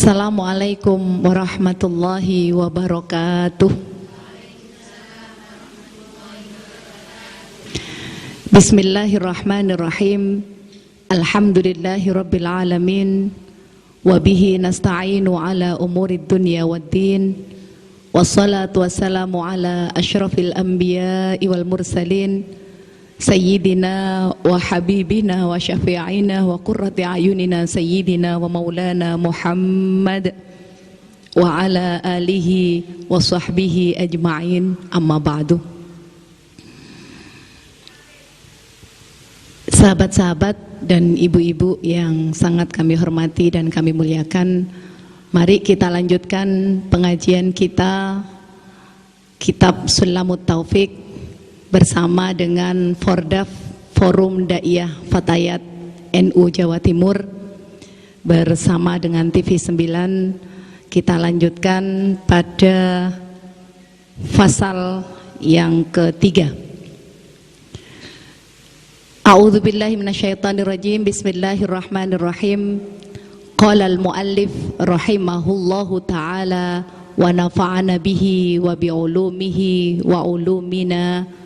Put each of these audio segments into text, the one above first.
Assalamualaikum warahmatullahi wabarakatuh. Bismillahirrahmanirrahim. Alhamdulillahi rabbil alamin. Wabihi nasta'inu ala umurid dunya waddin. Wassalatu wassalamu ala ashrafil anbiya'i wal mursalin, Sayyidina wa habibina wa syafi'ina wa qurrati ayunina Sayyidina wa maulana Muhammad wa ala alihi wa sahbihi ajma'in, amma ba'du. Sahabat-sahabat dan ibu-ibu yang sangat kami hormati dan kami muliakan, mari kita lanjutkan pengajian kita Kitab Sulamut Taufik bersama dengan Fordaf, Forum Daiyah Fatayat NU Jawa Timur, bersama dengan TV 9. Kita lanjutkan pada fasal yang ketiga. A'udzubillahi minasyaitonirrajim. Bismillahirrahmanirrahim. Qala al-muallif rahimahullahu ta'ala wa nafa'ana bihi wa bi'ulumihi wa ulumina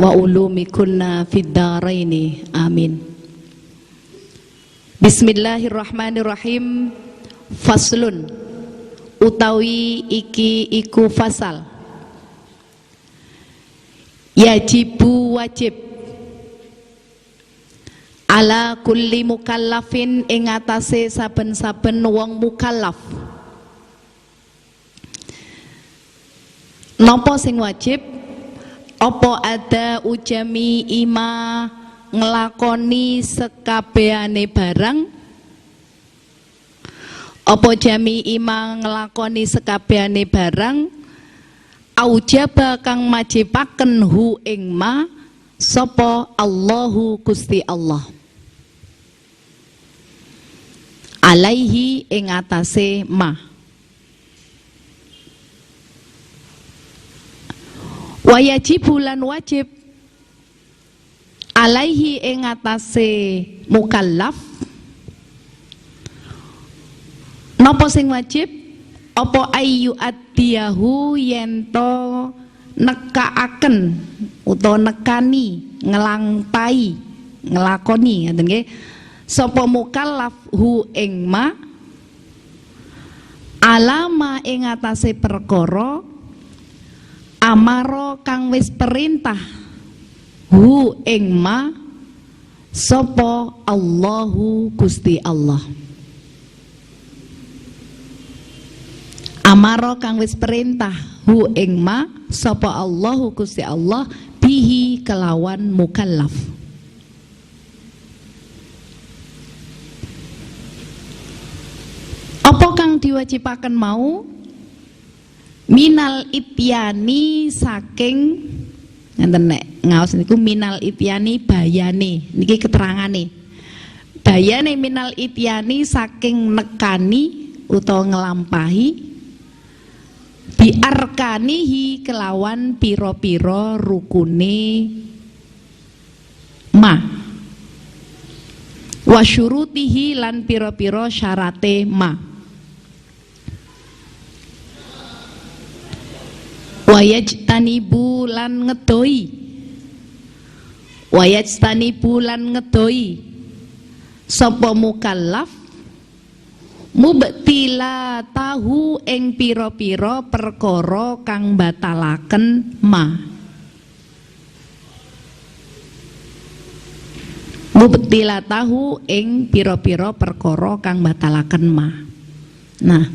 wa ulumikunna fid dharaini, amin. Bismillahirrahmanirrahim. Faslun, utawi iki iku fasal. Yajibu wajib ala kulli mukallafin ing atase saben-saben wong mukallaf. Napa sing wajib? Apa ada ujami ima ngelakoni sekabehane barang? Apa jami ima ngelakoni sekabehane barang? Aujaba kang majibaken hu ing ma sapa Allahu Gusti Allah. Alaihi ing atase ma. Wajib bulan wajib alaihi ing atase mukallaf. Napa sing wajib? Apa ayu adiyahu yento nekaaken utawa nekani ngelampahi ngelakoni, ngoten nggih, sapa mukallaf hu ing ma alama ing atase perkara amaro kang wis perintah hu ing ma sapa Allahu Gusti Allah. Amaro kang wis perintah hu ing ma sapa Allahu Gusti Allah bihi kelawan mukallaf. Apa kang diwajibaken mau? Minal ityani saking ngenten nek ngaos niku minal ityani bayane niki keterangane. Bayane minal ityani saking nekani utawa ngelampahi biarkanihi kelawan pira-pira rukune ma wa syurutihi lan pira-pira syarate ma. Wayajtanibu lan ngedoi, wayajtanibu lan ngedoi sapa mukallaf mubtila tahu ing pira-pira perkara kang batalaken ma. Mubtila tahu ing pira-pira perkara kang batalaken ma. Nah,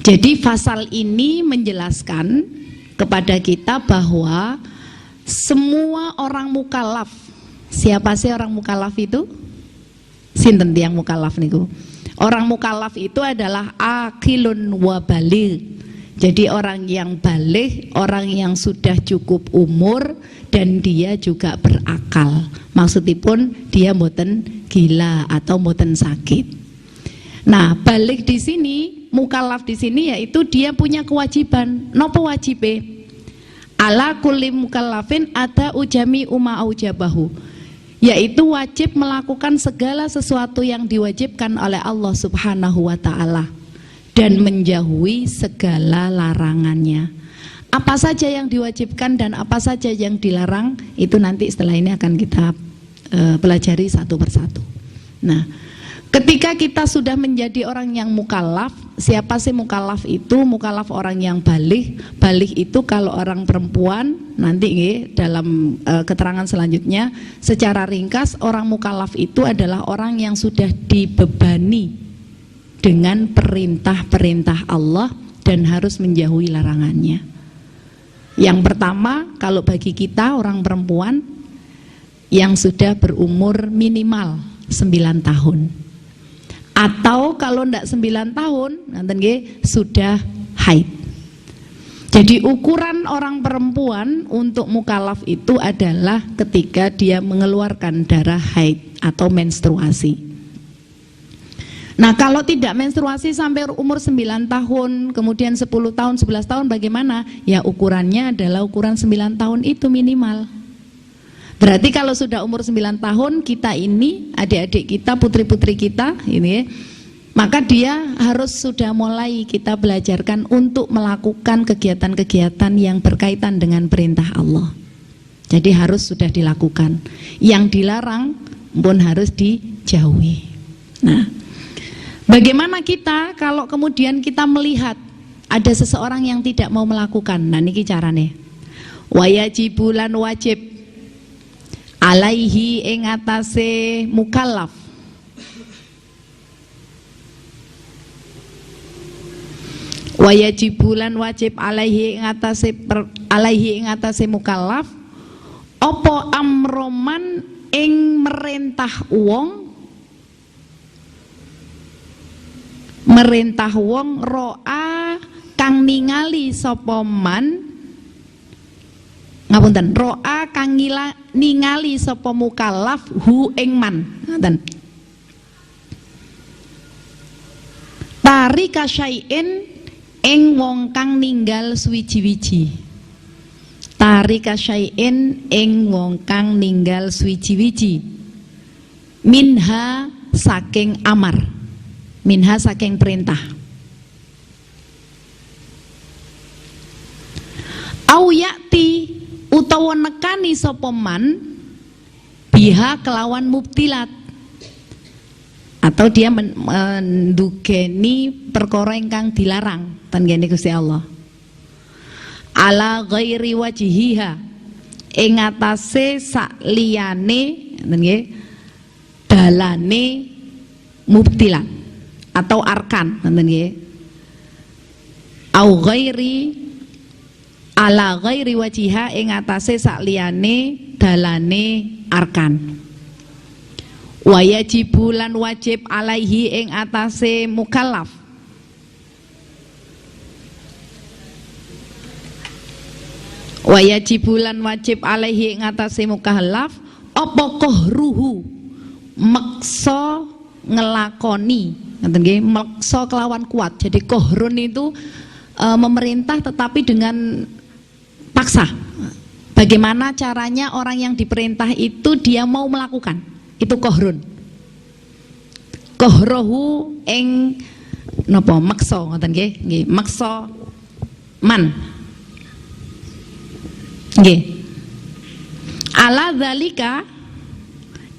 jadi pasal ini menjelaskan kepada kita bahwa semua orang mukallaf. Siapa sih orang mukallaf itu? Sinten tiyang mukallaf niku? Orang mukallaf itu adalah akilun wa baligh. Jadi orang yang baligh, orang yang sudah cukup umur dan dia juga berakal. Maksudipun dia mboten gila atau mboten sakit. Nah, baligh di sini, mukallaf di sini yaitu dia punya kewajiban. Napa wajibe? Ala kulli mukallafin ada ujami uma aujabahu. yaitu wajib melakukan segala sesuatu yang diwajibkan oleh Allah Subhanahu wa ta'ala dan menjauhi segala larangannya. Apa saja yang diwajibkan dan apa saja yang dilarang, itu nanti setelah ini akan kita pelajari satu persatu. Nah, ketika kita sudah menjadi orang yang mukallaf, siapa sih mukallaf itu? Mukallaf orang yang baligh. Baligh itu kalau orang perempuan, nanti dalam keterangan selanjutnya, secara ringkas orang mukallaf itu adalah orang yang sudah dibebani dengan perintah-perintah Allah dan harus menjauhi larangannya. Yang pertama, kalau bagi kita orang perempuan yang sudah berumur minimal 9 tahun. Atau kalau tidak 9 tahun, sudah haid. Jadi ukuran orang perempuan untuk mukallaf itu adalah ketika dia mengeluarkan darah haid atau menstruasi. Nah, kalau tidak menstruasi sampai umur 9 tahun, kemudian 10 tahun, 11 tahun bagaimana? Ya ukurannya adalah ukuran 9 tahun itu minimal. Berarti kalau sudah umur 9 tahun, kita ini, adik-adik kita, putri-putri kita ini, maka dia harus sudah mulai kita belajarkan untuk melakukan kegiatan-kegiatan yang berkaitan dengan perintah Allah. Jadi harus sudah dilakukan. Yang dilarang pun harus dijauhi. Nah, bagaimana kita kalau kemudian kita melihat ada seseorang yang tidak mau melakukan? Nah, niki carane. Wayajibulan wajib alaihi ing atase mukallaf wayajibulan wajib alaihi ing atase mukallaf apa amroman ing merintah wong ro'a kang ningali sapa man ngapunten ro'a kang ningali sapa mukallaf hu ing man ngaten tari kasyai'in ing wong kang ninggal suwiji-wiji tari kasyai'in ing wong kang ninggal suwiji-wiji minha saking amar minha saking perintah au yakti utawa nekani sapa man biha kelawan mubtilat atau dia mendugeni perkara ingkang dilarang ten ngene Gusti Allah ala ghairi wajhiha ing atase sakliyane nggih dalane mubtilat atau arkan nggih au ghairi ala ghairi wajiha ing atase sakliyane dalane arkan wayajibulan wajib alaihi ing atase mukallaf wayajibulan wajib alaihi ing atase mukallaf apa kohruhu maksa ngelakoni ngoten nggih maksa kelawan kuat. Jadi kohrun itu memerintah tetapi dengan paksa. Bagaimana caranya orang yang diperintah itu dia mau melakukan? Itu kohrun. Kohrohu ing napa maksa ngoten nggih, maksa man. Nggih. Ala zalika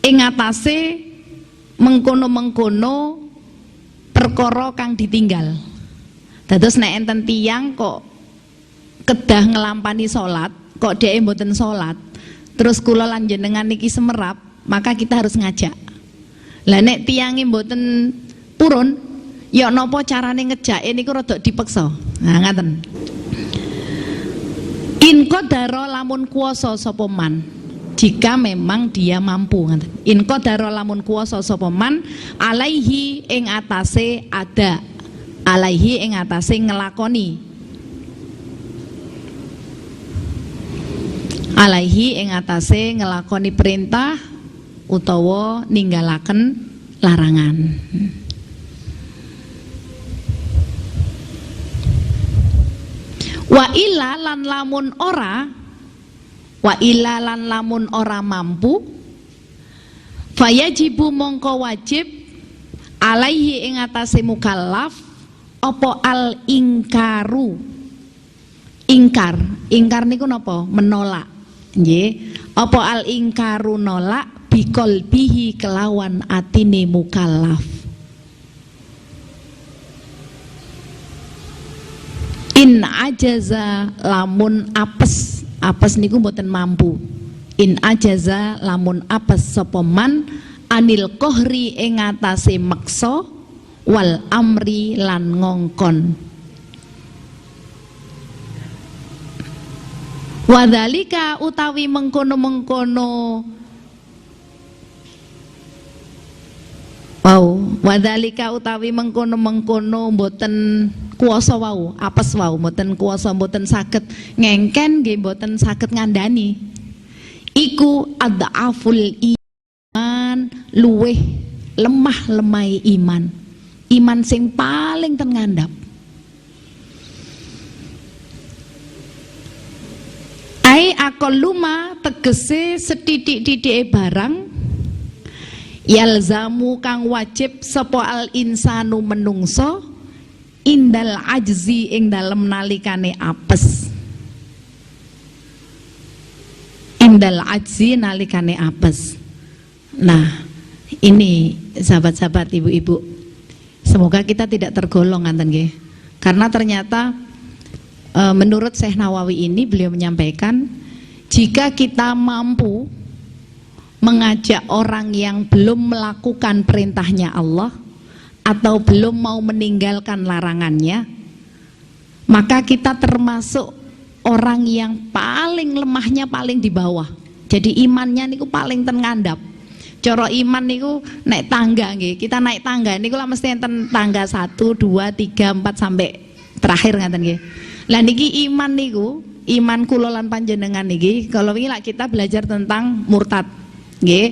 ing atase mengkono-mengkono perkara kang ditinggal. Dados nek enten tiyang kok kedah ngelampani salat, kok dhek mboten salat, terus kula lan jenengan niki semerap, maka kita harus ngajak. Lah nek tiyange mboten purun, ya napa carane ngejake niku rada dipeksa. Nah ngaten. In qadara lamun kuwasa sapa man, jika memang dia mampu ngaten. In qadara lamun kuwasa sapa man alaihi ing atase ada. Alaihi ing atase ngelakoni. Alaihi ing atase ngelakoni perintah utawa ninggalaken larangan. Wa illa lan lamun ora mampu Fayajibu mongko wajib alaihi ing atase mukallaf apa al ingkaru. Ingkar niku napa? Menolak. Nggih. Apa al ingkaru nolak biqalbihi kelawan atine mukallaf. In ajaza lamun apes niku mboten mampu. In ajaza lamun apes sapa man anil kohri ing atase meksa wal amri lan ngongkon. Wadzalika utawi mengkono-mengkono wadzalika utawi mengkono-mengkono mboten kuwasa wau, apes wau, mboten kuwasa, mboten saged ngengken nggih, mboten saged ngandani. Iku adhaful iman, luweh lemah-lemai iman. Iman sing paling ten ngandhap. Ai aqalluma tegese sethithik-thithike barang yalzamu kang wajib sapa al insanu menungso indal ajzi ing dalem nalikane apes. Indal ajzi nalikane apes. Nah, ini sahabat-sahabat, ibu-ibu, semoga kita tidak tergolong ngaten nggih. Karena ternyata menurut Syekh Nawawi ini beliau menyampaikan jika kita mampu mengajak orang yang belum melakukan perintahnya Allah atau belum mau meninggalkan larangannya, maka kita termasuk orang yang paling lemahnya paling di bawah. Jadi imannya niku paling ten ngandhap. Cara iman niku naik tangga nggih. Kita naik tangga niku lah mesti enten tangga 1, 2, 3, 4 sampai terakhir ngaten nggih. Lah niki iman niku, iman kula lan panjenengan niki kalau wingi lak kita belajar tentang murtad. Nggih.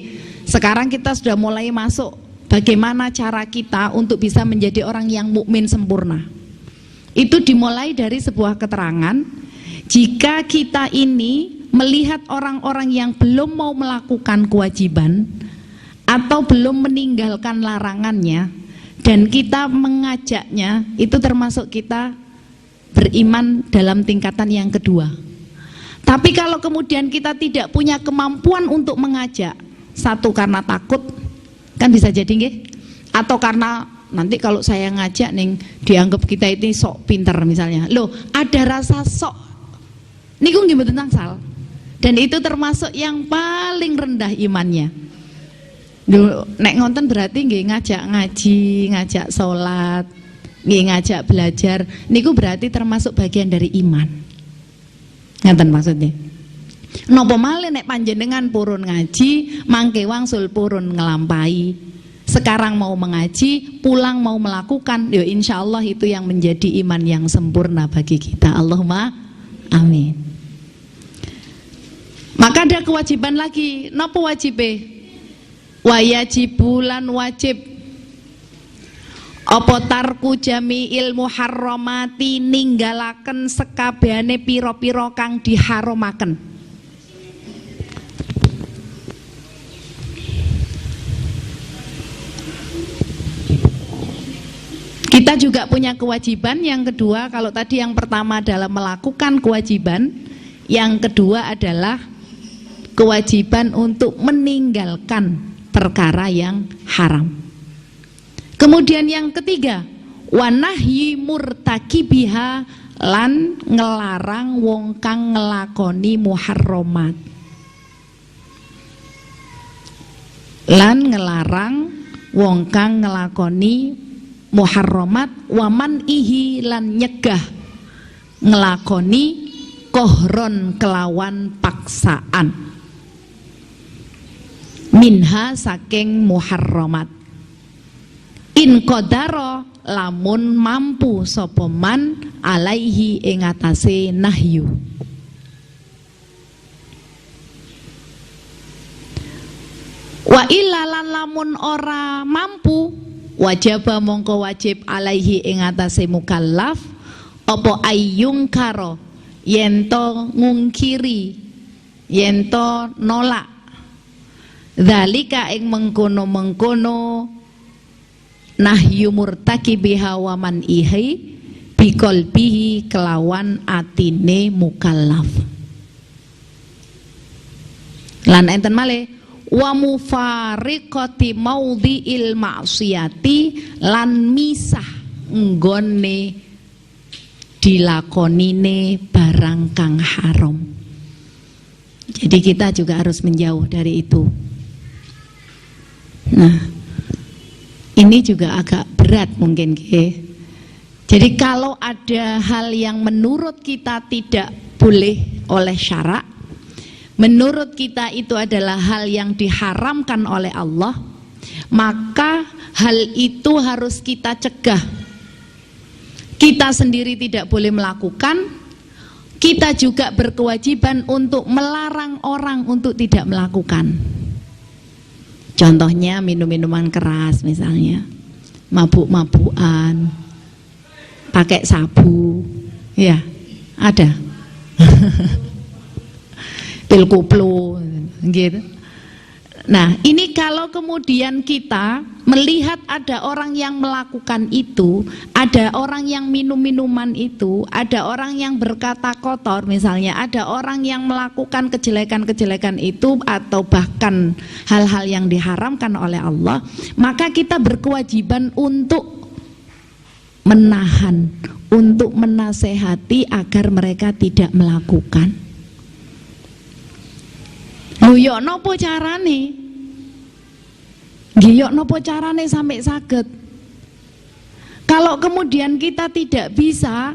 Sekarang kita sudah mulai masuk bagaimana cara kita untuk bisa menjadi orang yang mukmin sempurna. Itu dimulai dari sebuah keterangan, jika kita ini melihat orang-orang yang belum mau melakukan kewajiban atau belum meninggalkan larangannya dan kita mengajaknya, itu termasuk kita beriman dalam tingkatan yang kedua. Tapi kalau kemudian kita tidak punya kemampuan untuk mengajak, satu karena takut, kan bisa jadi nggih, atau karena nanti kalau saya ngajak nih dianggap kita ini sok pinter misalnya. Loh, ada rasa sok niku nggih mboten tangsal. Dan itu termasuk yang paling rendah imannya. Nek ngonten berarti nggih ngajak ngaji, ngajak sholat, nggih ngajak belajar, niku berarti termasuk bagian dari iman. Ngaten maksudnya. Napa malih nek panjenengan purun ngaji, mangke wangsul purun ngelampahi. Sekarang mau mengaji, pulang mau melakukan, ya insya Allah itu yang menjadi iman yang sempurna bagi kita. Allahumma amin. Maka ada kewajiban lagi. Napa wajibe? Wayajibulan wajib apa tarku jami'il muharramati, ninggalaken sekabehane pira-pira kang diharamaken. Kita juga punya kewajiban yang kedua. Kalau tadi yang pertama adalah melakukan kewajiban, yang kedua adalah kewajiban untuk meninggalkan perkara yang haram. Kemudian yang ketiga, wanahyi murtakibiha, lan ngelarang wong kang ngelakoni muharramat. Lan ngelarang wong kang ngelakoni muharramat, waman ihi lan nyegah ngelakoni kohron kelawan paksaan. Minha saking muharramat. In qadara lamun mampu sapa man alaihi ing atase nahyu. Wa illa lan lamun ora mampu, wajaba mongko wajib alaihi ing atase mukallaf apa ayyung karo, yento ngungkiri, yento nolak Dzalika ing mengkono-mengkono nahyu murtakibi hawa man ihi biqalbihi kelawan atine mukallaf. Lan enten malih wa mufariqati maudhi'il ma'siyati lan misah nggone dilakonine barang kang haram. Jadi kita juga harus menjauh dari itu. Nah, ini juga agak berat mungkin ke. Jadi kalau ada hal yang menurut kita tidak boleh oleh syarak, menurut kita itu adalah hal yang diharamkan oleh Allah, maka hal itu harus kita cegah. Kita sendiri tidak boleh melakukan, kita juga berkewajiban untuk melarang orang untuk tidak melakukan. Contohnya minum-minuman keras misalnya, mabuk-mabukan, pakai sabu, ya ada. Pil kuplu gitu. Nah, ini kalau kemudian kita melihat ada orang yang melakukan itu, ada orang yang minum minuman itu, ada orang yang berkata kotor misalnya, ada orang yang melakukan kejelekan-kejelekan itu atau bahkan hal-hal yang diharamkan oleh Allah, maka kita berkewajiban untuk menahan, untuk menasehati agar mereka tidak melakukan. Yo nopo carane? Nggih yo nopo carane sampai saged? Kalau kemudian kita tidak bisa,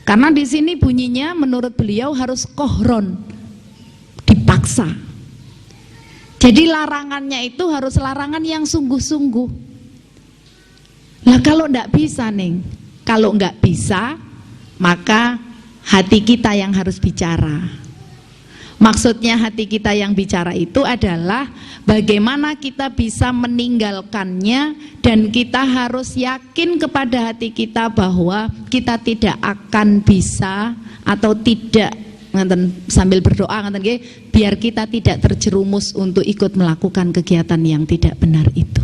karena di sini bunyinya menurut beliau harus kohron, dipaksa. Jadi larangannya itu harus larangan yang sungguh-sungguh. Lah kalau enggak bisa Neng, kalau enggak bisa, maka hati kita yang harus bicara. Maksudnya hati kita yang bicara itu adalah bagaimana kita bisa meninggalkannya, dan kita harus yakin kepada hati kita bahwa kita tidak akan bisa atau tidak, sambil berdoa biar kita tidak terjerumus untuk ikut melakukan kegiatan yang tidak benar itu.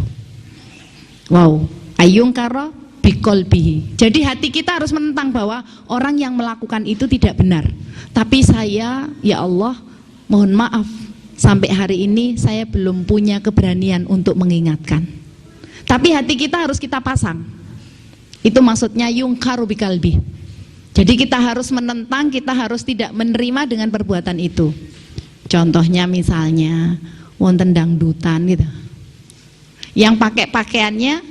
Wow, ayung karo biqalbihi. Jadi hati kita harus menentang bahwa orang yang melakukan itu tidak benar. Tapi saya, ya Allah, mohon maaf, sampai hari ini saya belum punya keberanian untuk mengingatkan. Tapi hati kita harus kita pasang. Itu maksudnya yungkaru biqalbi. Jadi kita harus menentang, kita harus tidak menerima dengan perbuatan itu. Contohnya misalnya wonten dangdutan gitu, yang pakai pakaiannya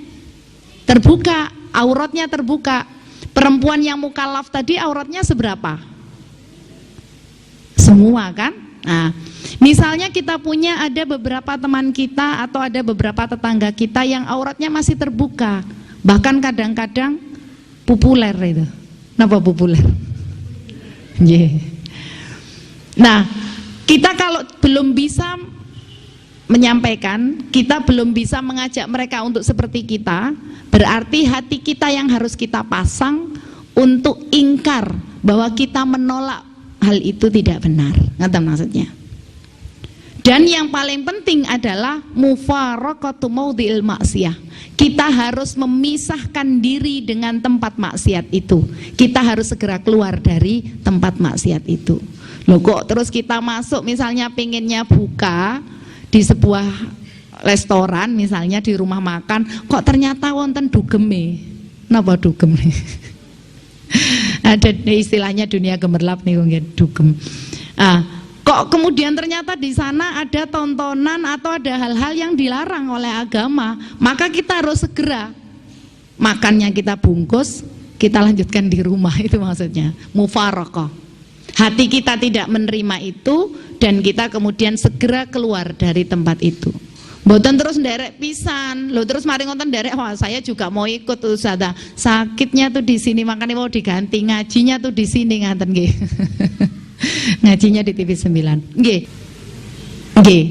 terbuka, auratnya terbuka. Perempuan yang mukallaf tadi auratnya seberapa? Semua kan? Nah, misalnya kita punya ada beberapa teman kita atau ada beberapa tetangga kita yang auratnya masih terbuka, bahkan kadang-kadang populer itu. Kenapa populer? Yeah. Nah, kita kalau belum bisa menyampaikan, kita belum bisa mengajak mereka untuk seperti kita, berarti hati kita yang harus kita pasang untuk ingkar bahwa kita menolak hal itu tidak benar. Ngerti maksudnya? Dan yang paling penting adalah mufaraqatu maudhi'il maksiyah. Kita harus memisahkan diri dengan tempat maksiat itu. Kita harus segera keluar dari tempat maksiat itu. Loh kok terus kita masuk misalnya pengennya buka di sebuah restoran misalnya, di rumah makan, kok ternyata wonten dugeme. Napa dugem? Ada istilahnya dunia gemerlap nih dugem. Kok kemudian ternyata di sana ada tontonan atau ada hal-hal yang dilarang oleh agama, maka kita harus segera makannya kita bungkus, kita lanjutkan di rumah. Itu maksudnya mufaraqah. Hati kita tidak menerima itu dan kita kemudian segera keluar dari tempat itu. Mboten terus nderek pisan, lo terus mari ngonten nderek, wah saya juga mau ikut Ustazah. Sakitnya tuh di sini, makanya mau diganti, ngajinya tuh di sini ngaten nggih. Ngajinya di TV 9. Nggih. Nggih.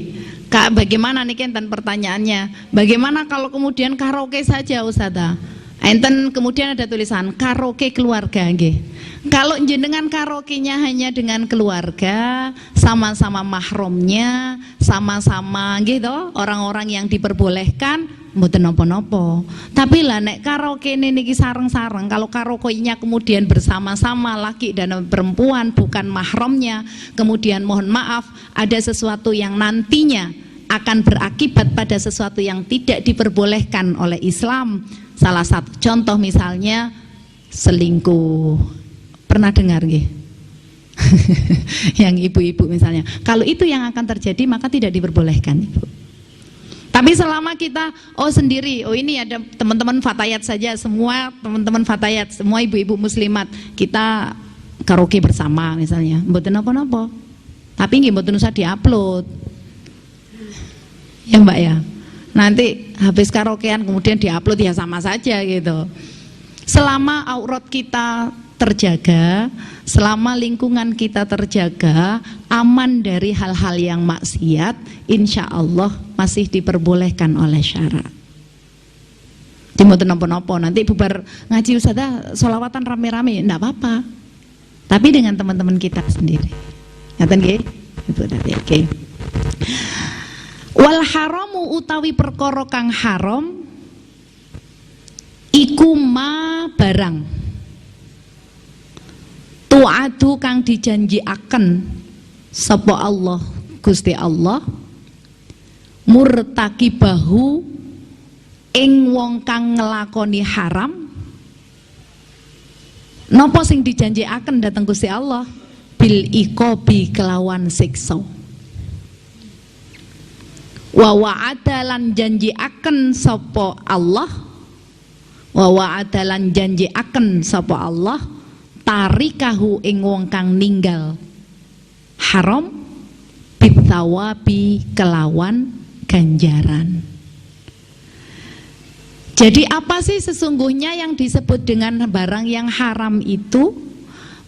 Kak, bagaimana nih Kenten pertanyaannya? Bagaimana kalau kemudian karaoke saja Ustazah? Enten kemudian ada tulisan karaoke keluarga nggih. Kalau jenengan karaoke-nya hanya dengan keluarga, sama-sama mahramnya, sama-sama nggih to, orang-orang yang diperbolehkan, mboten napa-napa. Tapi lah nek karaoke niki sareng-sareng, kalau karaoke-nya kemudian bersama-sama laki dan perempuan bukan mahramnya, kemudian mohon maaf ada sesuatu yang nantinya akan berakibat pada sesuatu yang tidak diperbolehkan oleh Islam. Salah satu contoh misalnya selingkuh. Pernah dengar nggih? Yang ibu-ibu misalnya. Kalau itu yang akan terjadi maka tidak diperbolehkan, Ibu. Tapi selama kita sendiri, ini ada teman-teman fatayat saja, semua teman-teman fatayat, semua ibu-ibu muslimat, kita karaoke bersama misalnya. Mboten napa-napa. Tapi nggih mboten usah diupload. Ya Mbak ya. Nanti habis karaokean kemudian diupload ya sama saja gitu. Selama aurat kita terjaga, selama lingkungan kita terjaga, aman dari hal-hal yang maksiat, insya Allah masih diperbolehkan oleh syarak. Dimboten napa-napa, nanti bubar ngaji ustazah sholawatan rame-rame, enggak apa-apa. Tapi dengan teman-teman kita sendiri. Ngaten nggih? Ibu tadi, oke. Wal haramu utawi perkara kang haram iku ma barang tu'adu kang dijanjiaken sapa Allah Gusti Allah murtakibahu ing wong kang nglakoni haram. Napa sing dijanjiaken dateng Gusti Allah? Bil iqabi kelawan siksa. Wa wa'adalan janji akan sapa Allah, wa wa'adalan janji akan sapa Allah tarikahu ing wong kang ninggal haram bithawabi kelawan ganjaran. Jadi apa sih sesungguhnya yang disebut dengan barang yang haram itu?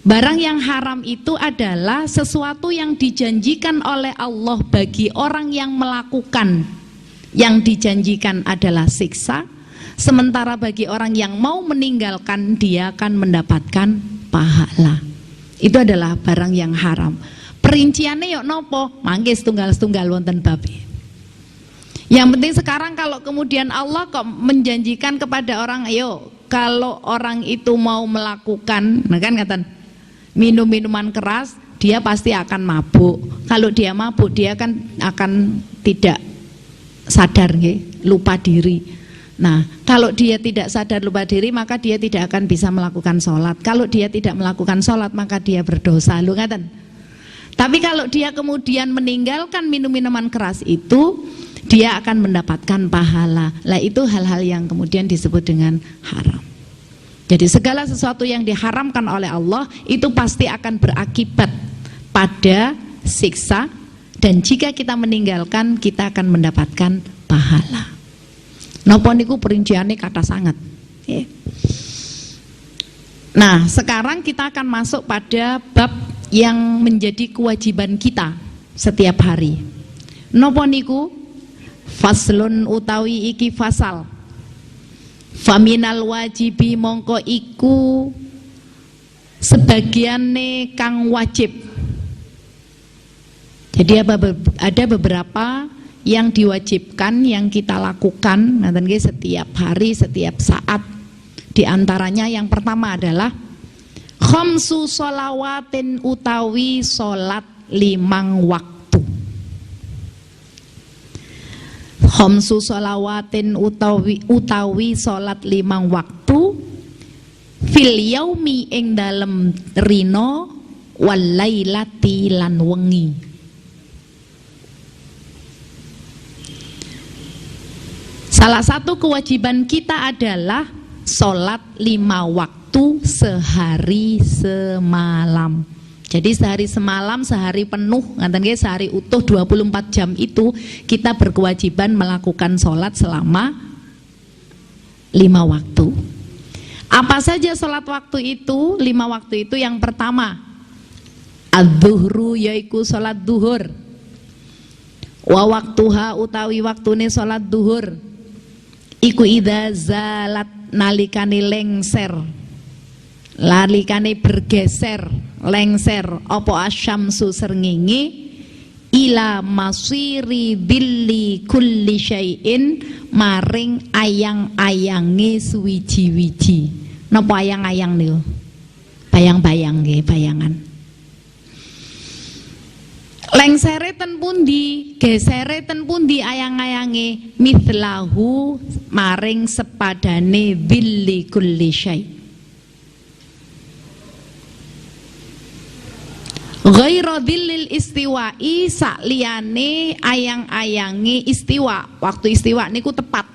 Barang yang haram itu adalah sesuatu yang dijanjikan oleh Allah bagi orang yang melakukan. Yang dijanjikan adalah siksa, sementara bagi orang yang mau meninggalkan dia akan mendapatkan pahala. Itu adalah barang yang haram. Perinciannya yuk nopo, mangke setunggal-setunggal wonten babi. Yang penting sekarang kalau kemudian Allah kok menjanjikan kepada orang, ayo kalau orang itu mau melakukan, nah kan kata minum minuman keras, dia pasti akan mabuk. Kalau dia mabuk, dia akan tidak sadar, lupa diri. Nah, kalau dia tidak sadar lupa diri, maka dia tidak akan bisa melakukan sholat. Kalau dia tidak melakukan sholat, maka dia berdosa. Lu ngaten. Tapi kalau dia kemudian meninggalkan minum minuman keras itu, dia akan mendapatkan pahala. Lah itu hal-hal yang kemudian disebut dengan haram. Jadi segala sesuatu yang diharamkan oleh Allah itu pasti akan berakibat pada siksa, dan jika kita meninggalkan kita akan mendapatkan pahala. Napa niku perinciannya kata sangat. Nah, sekarang kita akan masuk pada bab yang menjadi kewajiban kita setiap hari. Napa niku? Faslun utawi iki fasal. Faminal wajibi mongko iku sebagiane kang wajib. Jadi ada beberapa yang diwajibkan yang kita lakukan setiap hari, setiap saat. Di antaranya yang pertama adalah khamsu sholawatin utawi salat 5 waktu. Khamsu sholawatin utawi salat 5 waktu fil yaumi ing dalem rina wal lailati lan wengi. Salah satu kewajiban kita adalah salat 5 waktu sehari semalam. Jadi sehari semalam, sehari penuh, sehari utuh 24 jam itu kita berkewajiban melakukan sholat selama 5 waktu. Apa saja sholat waktu itu? 5 waktu itu yang pertama, adzuhru yaiku sholat duhur. Wa waktuha utawi waktune sholat duhur. Iku idza zalat nalikane lengser, nalikane bergeser, lengser apa asyamsu srengenge ila masiri dilli kulli syai'in maring ayang-ayange suwiji-wiji. Napa ayang-ayang niku? Bayang-bayang nggih, bayangan. Lengsere ten pundi, gesere ten pundi ayang-ayange mithlahu maring sepadane dilli kulli syai'. Ghairu dhillil istiwa'i sakliyane ayang-ayange istiwa. Waktu istiwa niku tepat.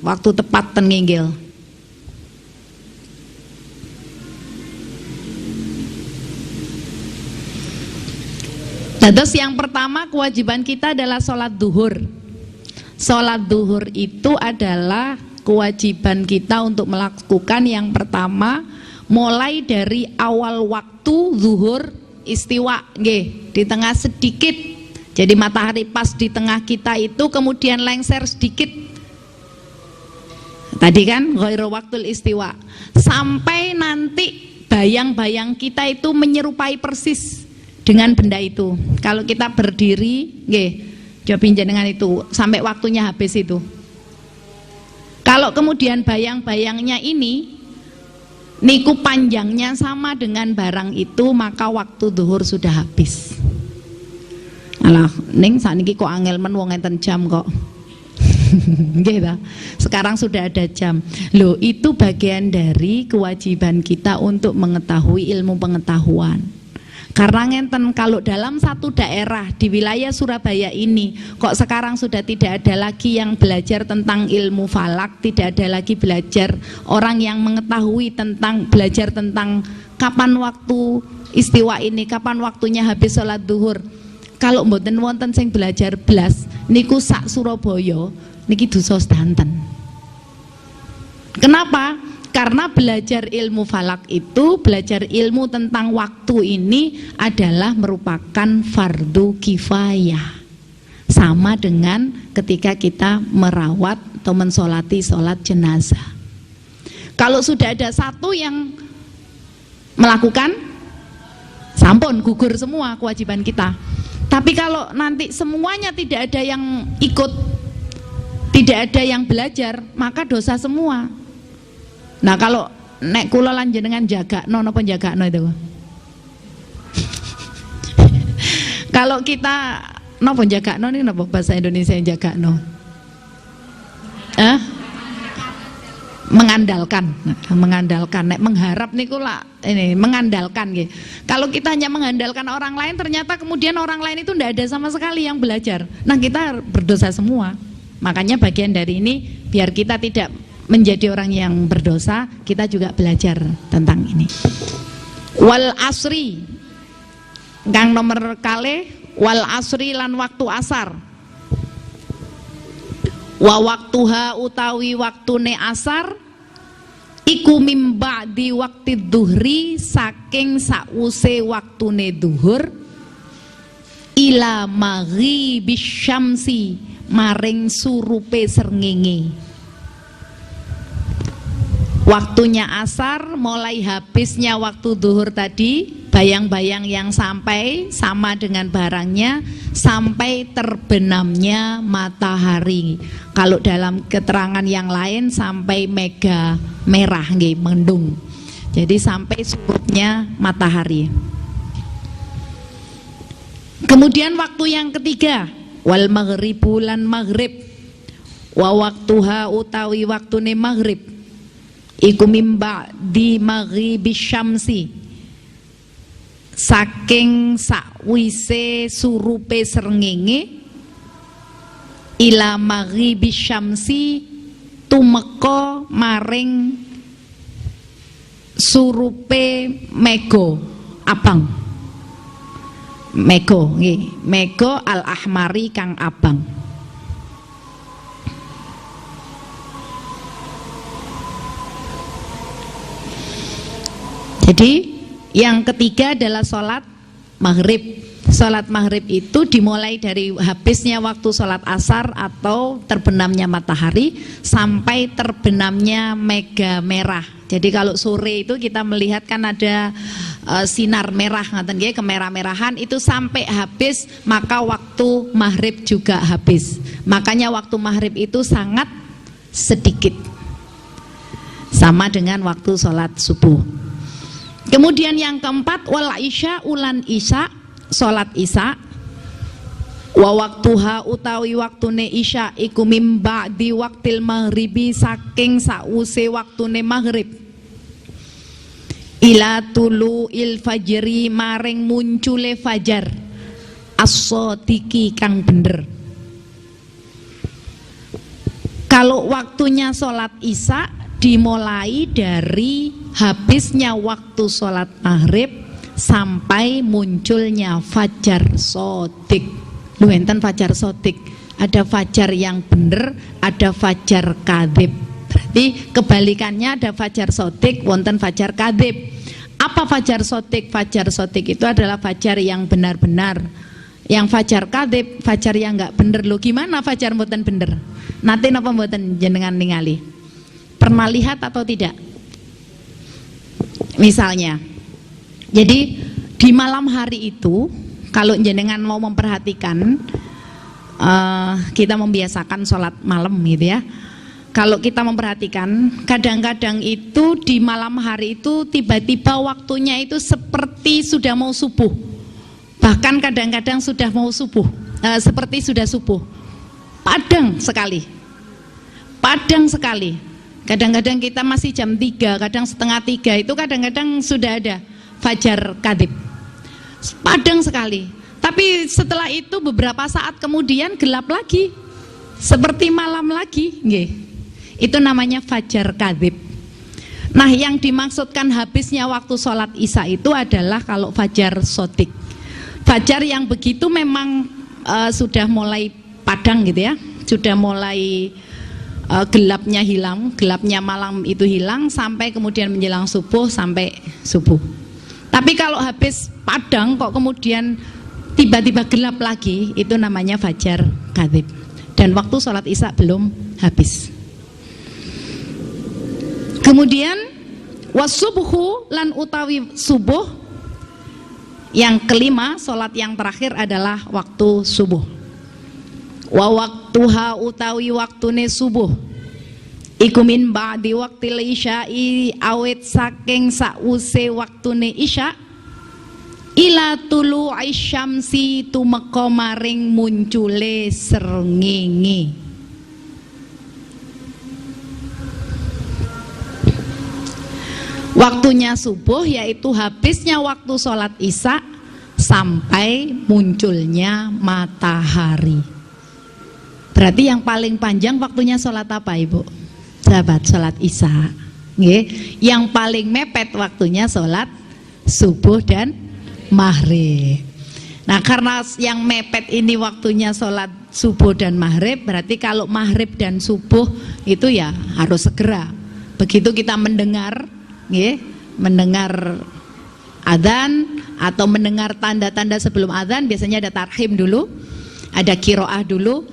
Waktu tepat ten nginggil. Terus yang pertama kewajiban kita adalah sholat duhur. Sholat duhur itu adalah kewajiban kita untuk melakukan yang pertama mulai dari awal waktu zuhur istiwa, nggih, di tengah sedikit. Jadi matahari pas di tengah kita itu kemudian lengser sedikit. Tadi kan ghairu waktul istiwa. Sampai nanti bayang-bayang kita itu menyerupai persis dengan benda itu. Kalau kita berdiri, nggih, coba jenengan itu sampai waktunya habis itu. Kalau kemudian bayang-bayangnya ini niku panjangnya sama dengan barang itu, maka waktu zuhur sudah habis. Alah, ning sakniki kok angel men wong enten jam kok. Nggih ta? Sekarang sudah ada jam. Loh, itu bagian dari kewajiban kita untuk mengetahui ilmu pengetahuan. Karena ngenten, kalau dalam satu daerah di wilayah Surabaya ini kok sekarang sudah tidak ada lagi yang belajar tentang ilmu falak, tidak ada lagi belajar orang yang mengetahui tentang belajar tentang kapan waktu istiwa ini, kapan waktunya habis sholat duhur. Kalau mboten wonten sing belajar blas niku sak Surabaya niki dosa sedanten. Kenapa? Karena belajar ilmu falak itu, belajar ilmu tentang waktu ini adalah merupakan fardu kifayah. Sama dengan ketika kita merawat atau mensolati sholat jenazah. Kalau sudah ada satu yang melakukan, sampun gugur semua kewajiban kita. Tapi kalau nanti semuanya tidak ada yang ikut, tidak ada yang belajar, maka dosa semua. Nah, kalau nek kula lan jenengan jagakno napa jagakno itu? Kalau kita napa jagakno ini napa bahasa Indonesia yang jagakno? Mengandalkan. Mengandalkan. Nek mengharap niku lah ini mengandalkan nggih. Kalau kita hanya mengandalkan orang lain, ternyata kemudian orang lain itu tidak ada sama sekali yang belajar. Nah, kita berdosa semua. Makanya bagian dari ini biar kita tidak menjadi orang yang berdosa, kita juga belajar tentang ini. Wal asri, kang nomor kalih, wal asri lan waktu asar. Wa waktuha utawi waktune asar iku mimba di waktu duhri saking sakwuse waktune duhur ila maghribi syamsi maring surupe srengenge. Waktunya asar mulai habisnya waktu duhur tadi, bayang-bayang yang sampai sama dengan barangnya sampai terbenamnya matahari. Kalau dalam keterangan yang lain sampai mega merah nggih, mendung. Jadi sampai surutnya matahari. Kemudian waktu yang ketiga, wal maghribu lan maghrib. Wa waktuha utawi waktune maghrib iku mimba di maghribi syamsi saking sakwise surupe srengenge ila maghribi syamsi tumeka maring surupe mego abang. Mego nggih, mego al ahmari kang abang. Jadi yang ketiga adalah sholat maghrib. Sholat maghrib itu dimulai dari habisnya waktu sholat asar atau terbenamnya matahari sampai terbenamnya mega merah. Jadi kalau sore itu kita melihat kan ada sinar merah, kemerah-merahan itu sampai habis, maka waktu maghrib juga habis. Makanya waktu maghrib itu sangat sedikit, sama dengan waktu sholat subuh. Kemudian yang keempat, wal isya, ulan isya, sholat isya, wa waktuha utawi waktune isya iku mimba di waktil maghribi saking sause waktune maghrib ila tulu il fajri maring muncule fajar as-sodiki kang bener. Kalau waktunya sholat isya dimulai dari habisnya waktu sholat maghrib sampai munculnya fajar sodik. Lu enten fajar sodik, ada fajar yang bener, ada fajar kadhib. Berarti kebalikannya, ada fajar sodik, wonten fajar kadhib. Apa fajar sodik? Fajar sodik itu adalah fajar yang benar-benar. Yang fajar kadhib, fajar yang enggak bener. Lo gimana fajar mboten bener? Nanti napa mboten jenengan ningali? Pernah lihat atau tidak? Misalnya, jadi di malam hari itu, kalau jenengan mau memperhatikan, kita membiasakan sholat malam gitu ya. Kalau kita memperhatikan, kadang-kadang itu di malam hari itu tiba-tiba waktunya itu seperti sudah mau subuh. Bahkan kadang-kadang sudah mau subuh, seperti sudah subuh. Padang sekali. Padang sekali. Kadang-kadang kita masih jam 3, kadang setengah 3 itu kadang-kadang sudah ada fajar kadhib. Padang sekali. Tapi setelah itu beberapa saat kemudian gelap lagi, seperti malam lagi, nggih. Itu namanya fajar kadhib. Nah, yang dimaksudkan habisnya waktu sholat isya itu adalah kalau fajar sodik. Fajar yang begitu memang sudah mulai padang gitu ya, sudah mulai gelapnya hilang, gelapnya malam itu hilang sampai kemudian menjelang subuh sampai subuh. Tapi kalau habis padang kok kemudian tiba-tiba gelap lagi, itu namanya fajar kadhib. Dan waktu sholat isya belum habis. Kemudian wasubuhu lan utawi subuh. Yang kelima, sholat yang terakhir adalah waktu subuh. Wa waktuha utawi waktune subuh iku min ba'di waqtil isya'i awet saking sause waktune isya ila tulu'i syamsi tumeka maring muncule srengenge. Waktunya subuh yaitu habisnya waktu sholat isya sampai munculnya matahari. Berarti yang paling panjang waktunya sholat apa, Ibu? Sahabat, sholat isya. Yang paling mepet waktunya sholat subuh dan maghrib. Nah, karena yang mepet ini waktunya sholat subuh dan maghrib, berarti kalau maghrib dan subuh itu ya harus segera. Begitu kita mendengar, mendengar adzan atau mendengar tanda-tanda sebelum adzan, biasanya ada tarhim dulu, ada qiraah dulu.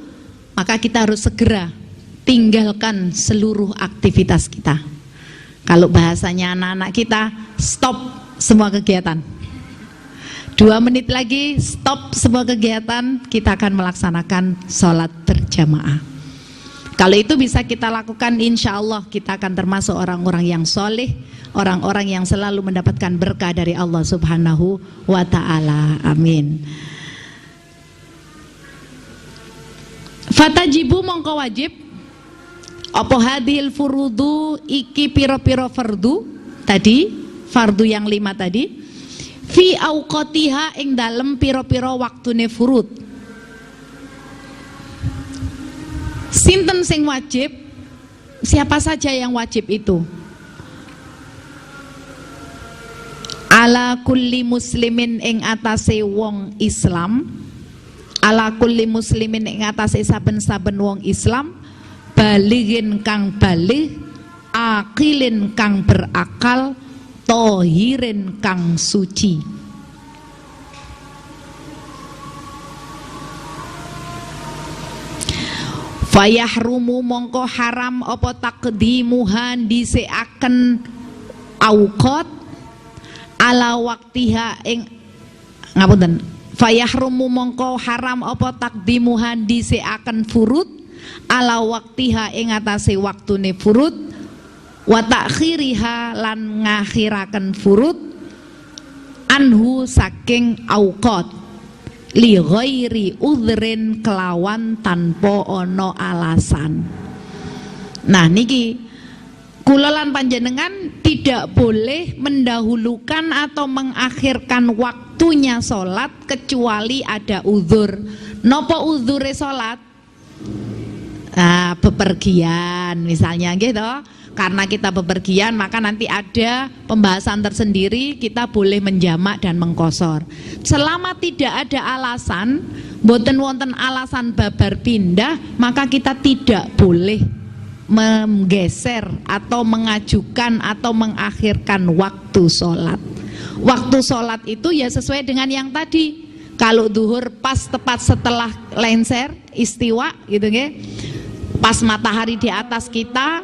Maka kita harus segera tinggalkan seluruh aktivitas kita. Kalau bahasanya anak-anak kita, stop semua kegiatan. 2 menit lagi, stop semua kegiatan, kita akan melaksanakan sholat berjamaah. Kalau itu bisa kita lakukan, insya Allah kita akan termasuk orang-orang yang soleh, orang-orang yang selalu mendapatkan berkah dari Allah Subhanahu wa ta'ala. Amin. Fatajibu mongko wajib apa hadhil furudu iki piro-piro fardu tadi, fardu yang 5 tadi, fi auqatiha ing dalem piro-piro waktune furud. Sinten sing wajib? Siapa saja yang wajib itu? Ala kulli muslimin ing atase wong Islam, ala kulli muslimin ing atase saben-saben wong Islam, balighin kang baligh, akilin kang berakal, tohirin kang suci. Fayahrumu mongko haram apa taqdimuhan dhiseaken auqat ala waktiha ing ngapunten. Fayahrumu mongko haram apa taqdimuhan dhiseaken furud ala waktiha ing atase waktune furud wa ta'khiriha lan ngakhiraken furud anhu saking auqat li ghairi udhrin kelawan tanpa ono alasan. Nah niki kula lan panjenengan tidak boleh mendahulukan atau mengakhirkan waktunya sholat kecuali ada uzur. Nopo uzure sholat? Nah, bepergian misalnya gitu. Karena kita bepergian maka nanti ada pembahasan tersendiri, kita boleh menjamak dan mengkosor. Selama tidak ada alasan, boten wonten alasan babar pindah, maka kita tidak boleh menggeser atau mengajukan atau mengakhirkan waktu sholat. Waktu sholat itu ya sesuai dengan yang tadi. Kalau duhur pas tepat setelah lenser istiwa gitu ya, pas matahari di atas kita,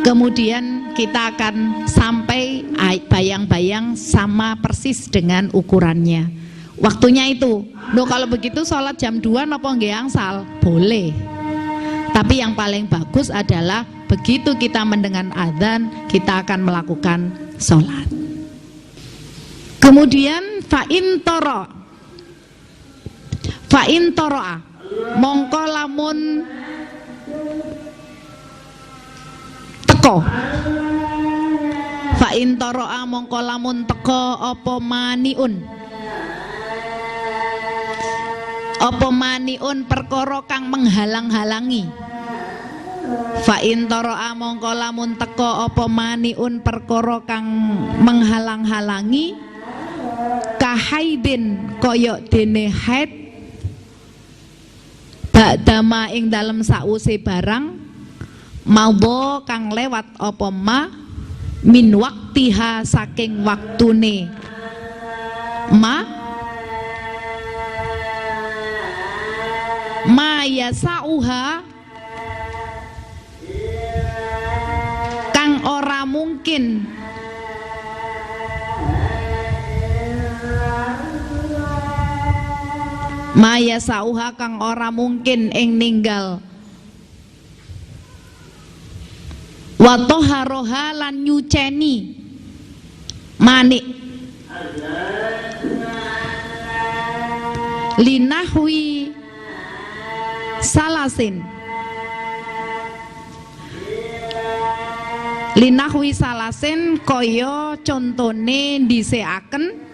kemudian kita akan sampai bayang-bayang sama persis dengan ukurannya. Waktunya itu. Loh kalau begitu sholat jam 2 napa nggih angsal? Boleh. Tapi yang paling bagus adalah begitu kita mendengar adzan, kita akan melakukan sholat. Kemudian fa'in toro'a mongko lamun teko. Fa'in toro'a mongko lamun teko apa maniun perkara kang menghalang-halangi. Fa'in toro'a mongko lamun teko apa maniun perkara kang menghalang-halangi kahaidin koyok dene haid ba'dama ing dalem sause barang maudho kang lewat apa ma min waktiha saking waktune ma yasauha kang ora mungkin Maya sauha kang ora mungkin ing ninggal wa toharoha lan nyuceni manik linahwi salasin kaya contone dhiseaken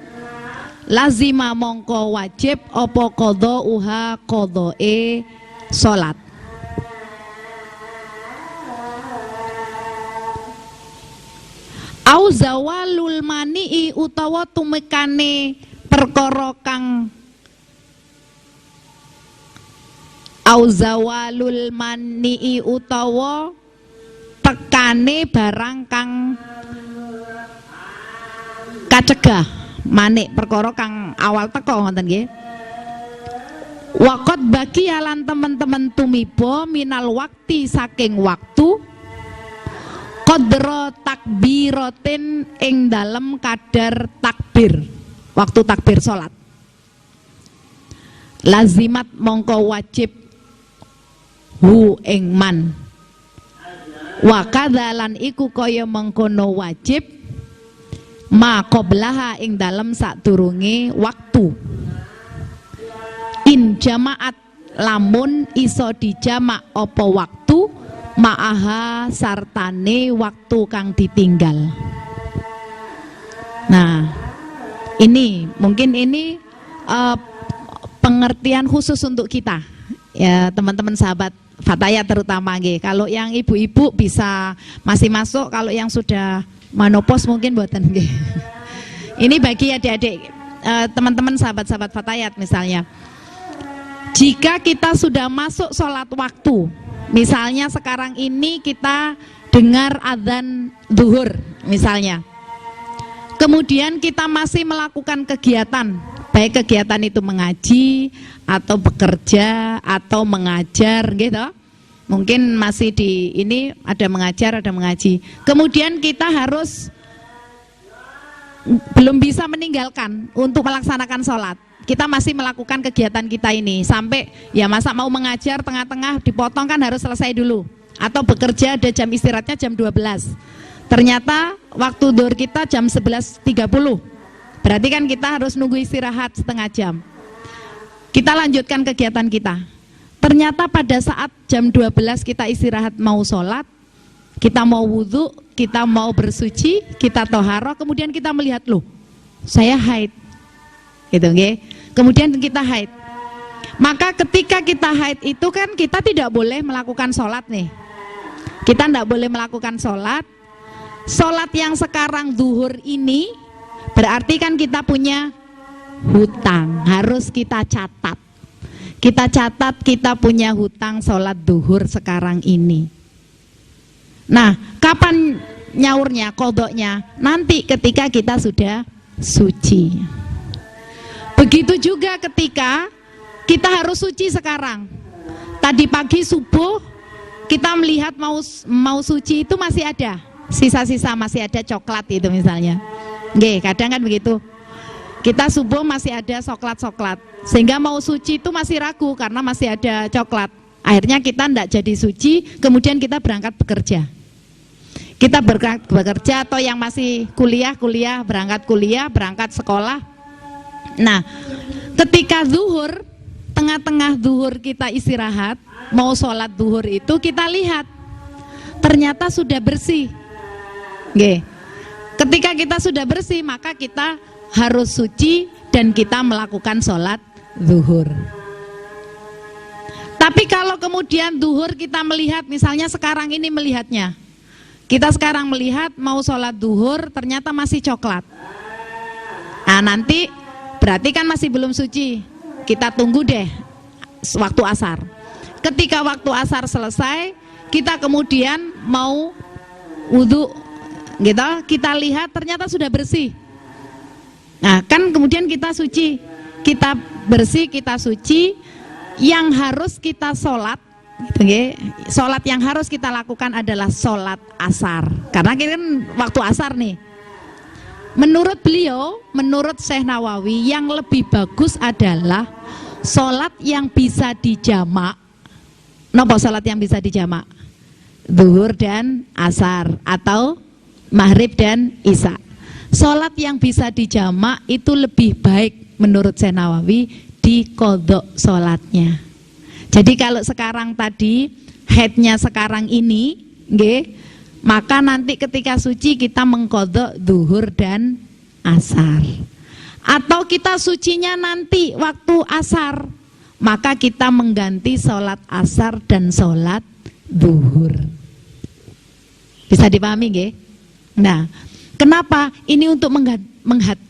lazima mongko wajib apa qadha uha qadhae salat. Au zawalul mani'i utawa tumekane perkara kang au zawalul mani'i utawa tekane barang kang kacegah. Manik perkara kang awal teko ngoten nggih. Waqat bagi lan teman-teman tumiba minal wakti saking waktu qadra takbiratin ing dalem kadar takbir. Waktu takbir salat. Lazimat mongko wajib hu ing man. Wa kadzalan iku kaya mengkono wajib ma qablaha ing dalem sadurunge waktu. In jamaat lamun iso dijamak apa waktu ma'aha sartane waktu kang ditinggal. Nah, ini mungkin ini pengertian khusus untuk kita ya teman-teman sahabat Fatayat terutama nggih. Kalau yang ibu-ibu bisa masih masuk, kalau yang sudah manopos mungkin buatan nggih. Ini bagi adik-adik teman-teman sahabat-sahabat Fatayat misalnya. Jika kita sudah masuk sholat waktu, misalnya sekarang ini kita dengar adzan zuhur misalnya. Kemudian kita masih melakukan kegiatan, baik kegiatan itu mengaji atau bekerja atau mengajar gitu. mungkin masih di ini ada mengajar, ada mengaji. Kemudian kita harus belum bisa meninggalkan untuk melaksanakan sholat. Kita masih melakukan kegiatan kita ini sampai ya masa mau mengajar tengah-tengah dipotong kan harus selesai dulu. Atau bekerja ada jam istirahatnya jam 12. Ternyata waktu zuhur kita jam 11.30. Berarti kan kita harus nunggu istirahat setengah jam. Kita lanjutkan kegiatan kita. Ternyata pada saat jam 12 kita istirahat mau sholat, kita mau wudhu, kita mau bersuci, kita toharoh, kemudian kita melihat, loh saya haid gitu, okay? Kemudian kita haid. Maka ketika kita haid itu kan kita tidak boleh melakukan sholat nih. Kita tidak boleh melakukan sholat. Sholat yang sekarang zuhur ini berarti kan kita punya hutang, harus kita catat. Kita catat kita punya hutang sholat zuhur sekarang ini. Nah, kapan nyaurnya, kodoknya? Nanti ketika kita sudah suci. Begitu juga ketika kita harus suci sekarang. Tadi pagi subuh kita melihat mau suci itu masih ada sisa-sisa, masih ada coklat itu misalnya. Nggih, kadang kan begitu. Kita subuh masih ada coklat-coklat, sehingga mau suci itu masih ragu karena masih ada coklat. Akhirnya kita tidak jadi suci, kemudian kita berangkat bekerja. Kita berangkat bekerja, atau yang masih kuliah, berangkat sekolah. Nah, ketika zuhur, tengah-tengah zuhur kita istirahat, mau sholat zuhur itu kita lihat, ternyata sudah bersih. Nggih. Ketika kita sudah bersih, maka kita harus suci dan kita melakukan sholat zuhur. Tapi kalau kemudian zuhur kita melihat, misalnya sekarang ini melihatnya, kita sekarang melihat mau sholat zuhur ternyata masih coklat. Nah nanti berarti kan masih belum suci. Kita tunggu deh waktu asar. Ketika waktu asar selesai, kita kemudian mau wudhu, gitu, kita lihat ternyata sudah bersih. Nah kan kemudian kita suci, kita bersih, kita suci. Yang harus kita sholat, gitu, sholat yang harus kita lakukan adalah sholat asar. Karena kita kan waktu asar nih. Menurut beliau, menurut Syekh Nawawi, yang lebih bagus adalah sholat yang bisa dijamak. Napa sholat yang bisa dijamak? Zuhur dan asar, atau maghrib dan isya. Sholat yang bisa dijamak itu lebih baik menurut Syekh Nawawi diqodho sholatnya. Jadi kalau sekarang tadi haidnya sekarang ini, nggih, maka nanti ketika suci kita mengqodho zuhur dan asar. Atau kita sucinya nanti waktu asar, maka kita mengganti sholat asar dan sholat zuhur. Bisa dipahami nggih? Nah, kenapa? Ini untuk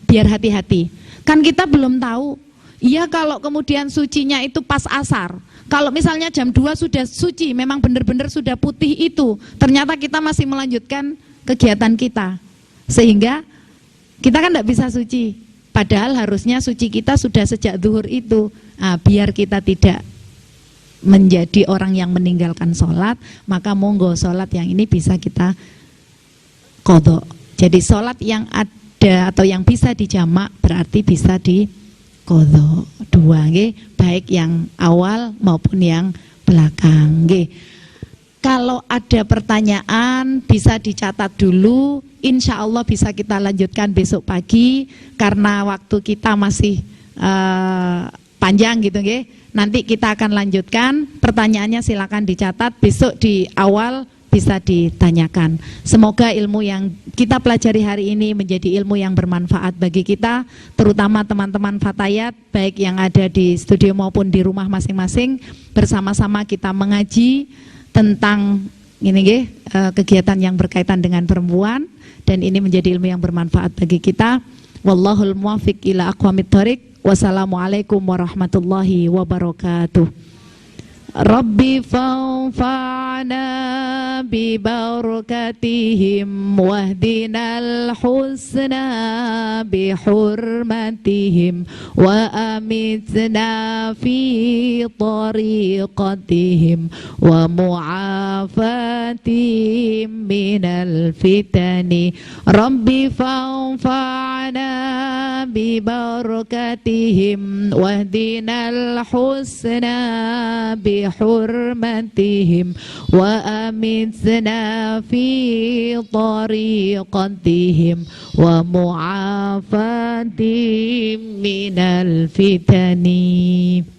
biar hati-hati. Kan kita belum tahu. Iya, kalau kemudian sucinya itu pas asar. Kalau misalnya jam 2 sudah suci, memang benar-benar sudah putih itu, ternyata kita masih melanjutkan kegiatan kita. Sehingga kita kan tidak bisa suci. Padahal harusnya suci kita sudah sejak zuhur itu. Nah, biar kita tidak menjadi orang yang meninggalkan sholat, maka monggo sholat yang ini bisa kita qodho. Jadi sholat yang ada atau yang bisa dijamak berarti bisa diqodho dua, baik yang awal maupun yang belakang. Kalau ada pertanyaan bisa dicatat dulu, insya Allah bisa kita lanjutkan besok pagi karena waktu kita masih panjang gitu, nanti kita akan lanjutkan. Pertanyaannya silakan dicatat, besok di awal bisa ditanyakan. Semoga ilmu yang kita pelajari hari ini menjadi ilmu yang bermanfaat bagi kita, terutama teman-teman Fatayat, baik yang ada di studio maupun di rumah masing-masing. Bersama-sama kita mengaji tentang ini kegiatan yang berkaitan dengan perempuan, dan ini menjadi ilmu yang bermanfaat bagi kita. Wallahul muwaffiq ila aqwamit thoriq. Wassalamualaikum warahmatullahi wabarakatuh. Rabbi fanfa'na bibarakatihim wahdinal husna bihurmatihim wa amitna fi tariqatihim wa mu'afatihim minal fitani. Rabbi fanfa'na bibarakatihim wahdinal husna bihurmatihim wa amitna fi tariqatihim wa mu'afatihim minal fitani.